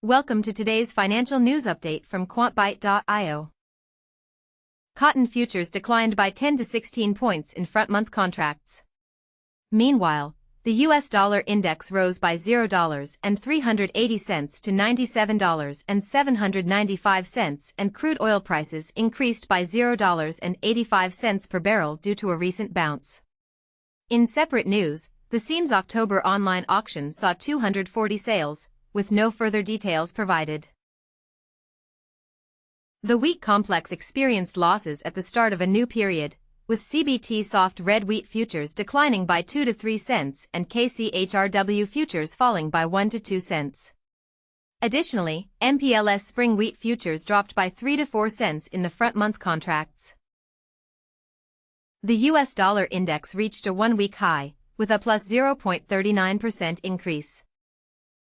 Welcome to today's financial news update from quantbyte.io. Cotton futures declined by 10 to 16 points in front-month contracts. Meanwhile, the U.S. dollar index rose by $0.380 to $97.795, and crude oil prices increased by $0.85 per barrel due to a recent bounce. In separate news, the SEAM's October online auction saw 240 sales, with no further details provided. The wheat complex experienced losses at the start of a new period, with CBT soft red wheat futures declining by 2 to 3 cents and KCHRW futures falling by 1 to 2 cents. Additionally, MPLS spring wheat futures dropped by 3 to 4 cents in the front-month contracts. The U.S. dollar index reached a one-week high, with a plus 0.39% increase.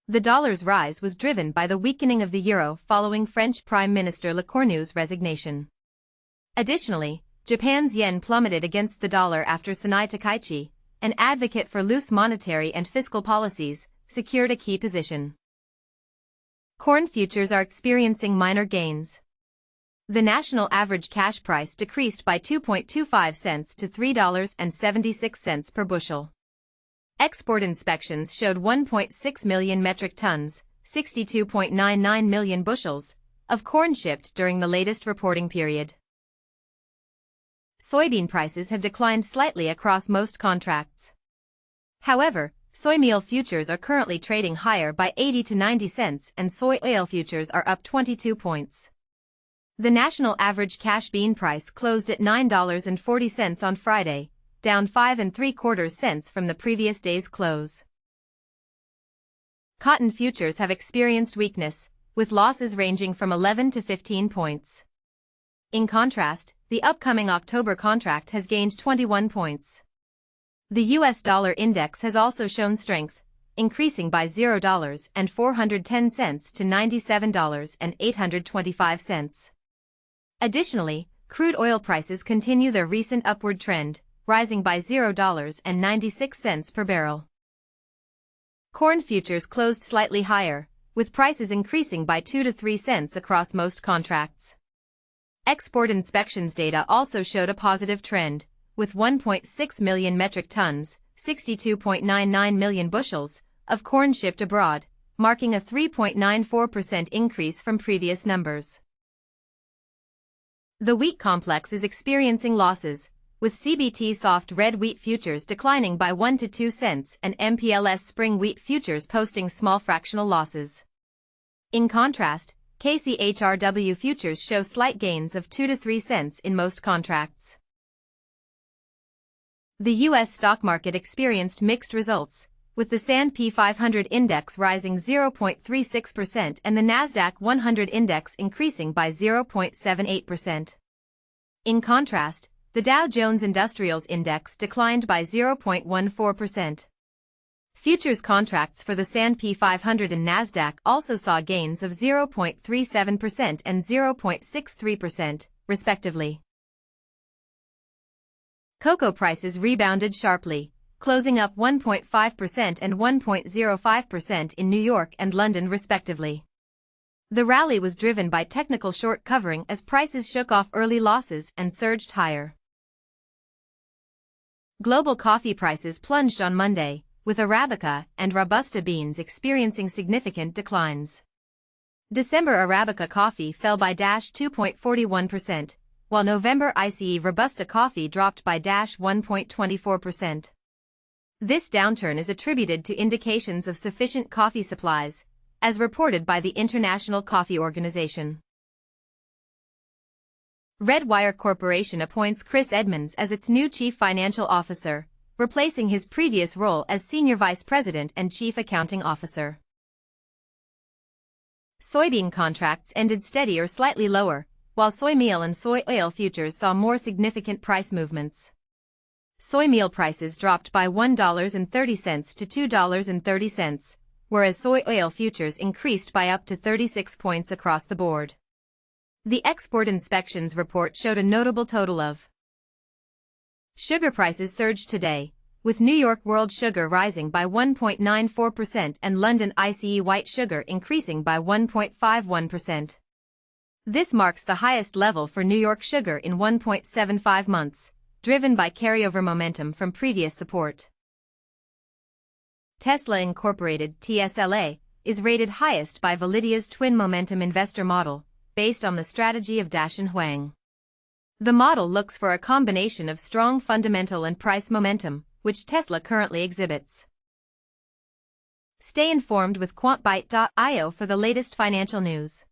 The dollar's rise was driven by the weakening of the euro following French Prime Minister Le Cornu's resignation. Additionally, Japan's yen plummeted against the dollar after Sanai Takaichi, an advocate for loose monetary and fiscal policies, secured a key position. Corn futures are experiencing minor gains. The national average cash price decreased by 2.25 cents to $3.76 per bushel. Export inspections showed 1.6 million metric tons, 62.99 million bushels, of corn shipped during the latest reporting period. Soybean prices have declined slightly across most contracts. However, soy meal futures are currently trading higher by 80 to 90 cents and soy oil futures are up 22 points. The national average cash bean price closed at $9.40 on Friday, down 5 3/4 cents from the previous day's close. Cotton futures have experienced weakness, with losses ranging from 11 to 15 points. In contrast, the upcoming October contract has gained 21 points. The U.S. dollar index has also shown strength, increasing by $0.410 to $97.825. Additionally, crude oil prices continue their recent upward trend, rising by $0.96 per barrel. Corn futures closed slightly higher, with prices increasing by 2 to 3 cents across most contracts. Export inspections data also showed a positive trend, with 1.6 million metric tons, 62.99 million bushels, of corn shipped abroad, marking a 3.94% increase from previous numbers. The wheat complex is experiencing losses, with CBT soft red wheat futures declining by 1 to 2 cents and MPLS spring wheat futures posting small fractional losses. In contrast, KCHRW futures show slight gains of 2 to 3 cents in most contracts. The U.S. stock market experienced mixed results, with the S&P 500 index rising 0.36% and the Nasdaq 100 index increasing by 0.78%. In contrast, the Dow Jones Industrials Index declined by 0.14%. Futures contracts for the S&P 500 and Nasdaq also saw gains of 0.37% and 0.63%, respectively. Cocoa prices rebounded sharply, closing up 1.5% and 1.05% in New York and London, respectively. The rally was driven by technical short covering as prices shook off early losses and surged higher. Global coffee prices plunged on Monday, with Arabica and Robusta beans experiencing significant declines. December Arabica coffee fell by 2.41%, while November ICE Robusta coffee dropped by 1.24%. This downturn is attributed to indications of sufficient coffee supplies, as reported by the International Coffee Organization. Redwire Corporation appoints Chris Edmonds as its new Chief Financial Officer, replacing his previous role as Senior Vice President and Chief Accounting Officer. Soybean contracts ended steady or slightly lower, while soy meal and soy oil futures saw more significant price movements. Soy meal prices dropped by $1.30 to $2.30, whereas soy oil futures increased by up to 36 points across the board. The export inspections report showed a notable total of. Sugar prices surged today, with New York World Sugar rising by 1.94% and London ICE White Sugar increasing by 1.51%. This marks the highest level for New York Sugar in 1.75 months, driven by carryover momentum from previous support. Tesla Incorporated (TSLA) is rated highest by Validia's Twin Momentum Investor Model, based on the strategy of Dashan Huang. The model looks for a combination of strong fundamental and price momentum, which Tesla currently exhibits. Stay informed with quantbyte.io for the latest financial news.